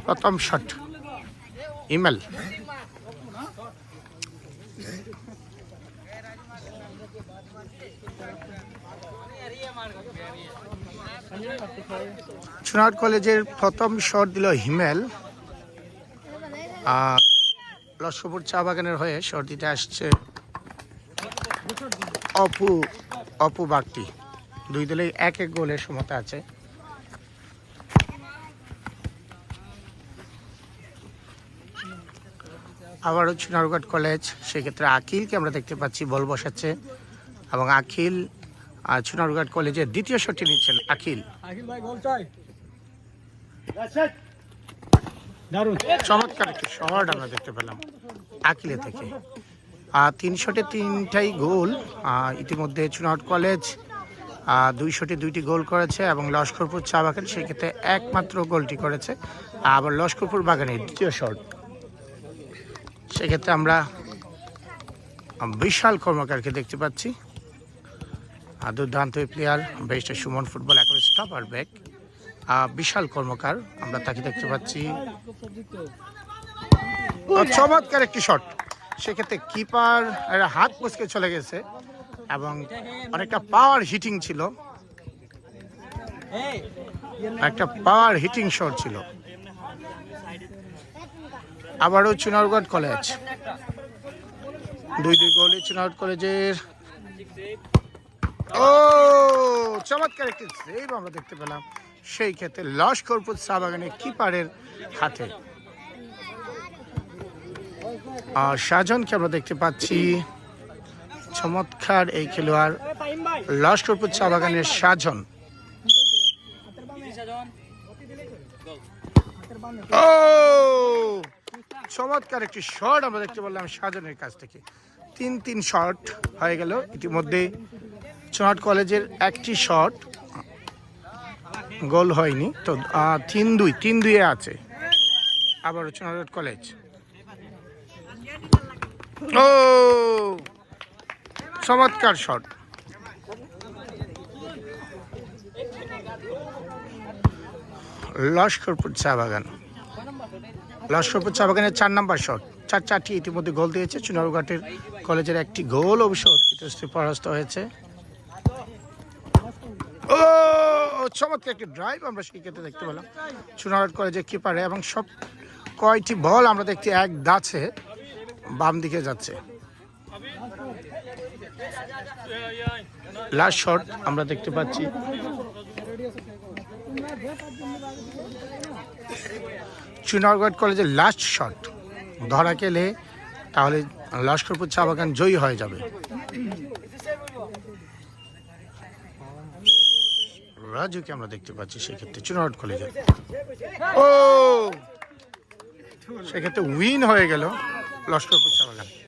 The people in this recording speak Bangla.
প্রথম শট ইমেল। চুনারুঘাট কলেজের প্রথম শট দিল হিমেল। লস্করপুর চা বাগানের হয়ে শট দিতে আসছে অপু বাগটি। দুই দলেই এক এক গোলের সমতা আছে। আবারও চুনারুঘাট কলেজ, সেক্ষেত্রে আখিলকে আমরা দেখতে পাচ্ছি বল বসাচ্ছে এবং আখিল চুনারুঘাট কলেজের দ্বিতীয় শটটি নিচ্ছেন। আখিল চমৎকার একটি শট আমরা দেখতে পেলাম আখিলে থেকে। 3 শটে 3টাই গোল। ইতিমধ্যে চুনারুঘাট কলেজ 2 শটে 2টি গোল করেছে এবং লস্করপুর চা বাগান সেক্ষেত্রে একমাত্র গোলটি করেছে। আবার লস্করপুর বাগানের দ্বিতীয় শট, সেক্ষেত্রে আমরা বিশাল কর্মকারকে দেখতে পাচ্ছি। দুর্দান্ত প্লেয়ার, বেস্ট সুমন ফুটবল একেবারে স্টপার ব্যাক বিশাল কর্মকার, আমরা তাকে দেখতে পাচ্ছি। চমৎকার একটি শট, সেক্ষেত্রে কিপার হাত মুচকে চলে গেছে এবং অনেকটা পাওয়ার হিটিং ছিল, একটা পাওয়ার হিটিং শট ছিল। আবারও চুনারুঘাট কলেজ 2 গোলে চুনারুঘাট কলেজের। চমৎকার একটি সেভ আমরা দেখতে পেলাম, সেই ক্ষেত্রে লস্করপুর চা বাগানের কিপারের হাতে। শাহজাহানকে আমরা দেখতে পাচ্ছি, চমৎকার এই খেলোয়াড় লস্করপুর চা বাগানের শাহজাহান। চমৎকার একটি শট আমরা দেখতে পেলাম শাহজাহানের কাছ থেকে। 3 শট হয়ে গেল ইতিমধ্যে। চুনারুঘাট কলেজের একটি শট গোল হয়নি, তো 3-2 আছে। আবার চুনারুঘাট কলেজ চমৎকার শট। লস্করপুর চা বাগান, লস্করপুর চা বাগানের 4 নম্বর শট। 4টি ইতিমধ্যে গোল দিয়েছে। চুনারুঘাটের কলেজের একটি গোল অবশ্য পরাস্ত হয়েছে। চমৎকার একটি ড্রাইভ আমরা সেই ক্ষেত্রে দেখতে পেলাম চুনারুঘাট কলেজের কিপারে, এবং সব কয়টি বল আমরা দেখতে এক দাছে বাম দিকে যাচ্ছে। লাস্ট শট আমরা দেখতে পাচ্ছি চুনারুঘাট কলেজের লাস্ট শট ধরা গেলে তাহলে লস্করপুর চা বাগান জয়ী হয়ে যাবে। রাজুকে আমরা দেখতে পাচ্ছি সেক্ষেত্রে চুনারুঘাট কলেজে সেক্ষেত্রে উইন হয়ে গেল লস্করপুর চা বাগান।